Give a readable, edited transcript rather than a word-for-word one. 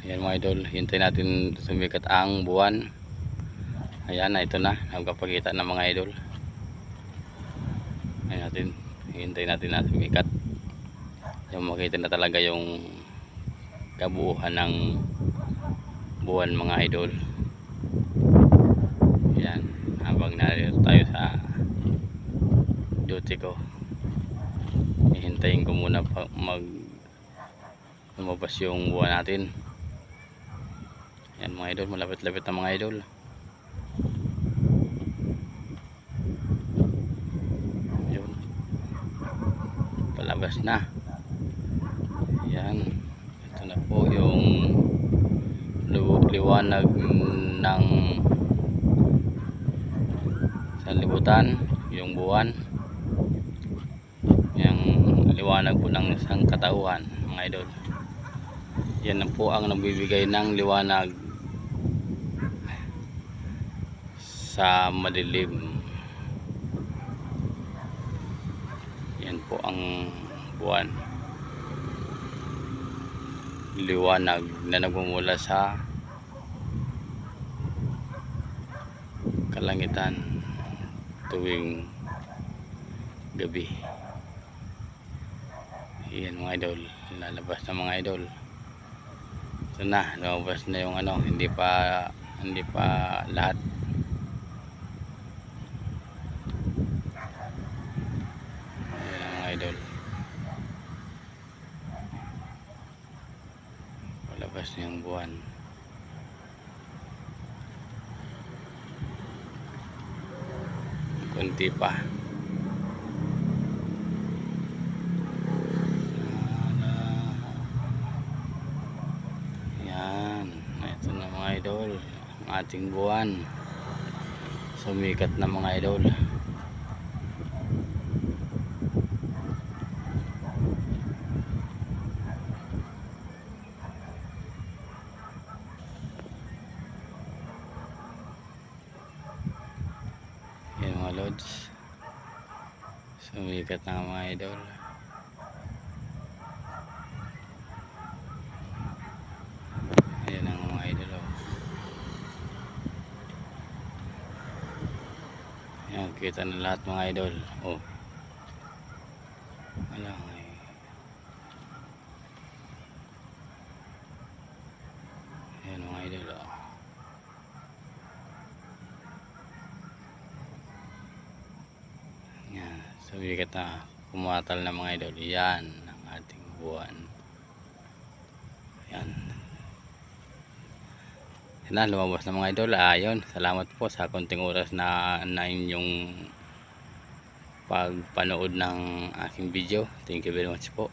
Ayan mga idol, hintay natin sumikat ang buwan. Ayan na, ito na, nagpapakita ng mga idol. Ayan natin, hintay natin na sumikat. Yung makita na talaga yung kabuuhan ng buwan mga idol. Ayan, habang narito tayo sa duty ko, hihintayin ko muna lumabas yung buwan natin. Ayan mga idol, malapit-lapit na mga idol. Yun, palabas na. Ayan, ito na po yung liwanag ng sanlibutan, yung buwan, yung liwanag po ng isang katauhan mga idol. Yan na po ang nagbibigay ng liwanag sa madilim. Yan po ang buwan, liwanag na nagmumula sa kalangitan tuwing gabi. Yan mga idol, lalabas na mga idol. Ito na, lumabas na yung ano, hindi pa lahat. Ayan mga idol, lalabas na yung buwan. Kunti pa. Ito na mga idol, ang ating buwan sumikat na mga idol. Yan mga lods, sumikat na mga idol. Ayan ang mga idol, oh. Ayan, kita na lahat mga idol. Oh, wala nga eh. Ayan mga idol, oh. Ayan, sumikat na, pumatal na mga idol. Yan ang ating buwan. Ayan. Na lumabas na mga idol. Ayun, salamat po sa konting oras na inyong pagpanood ng aking video. Thank you very much po.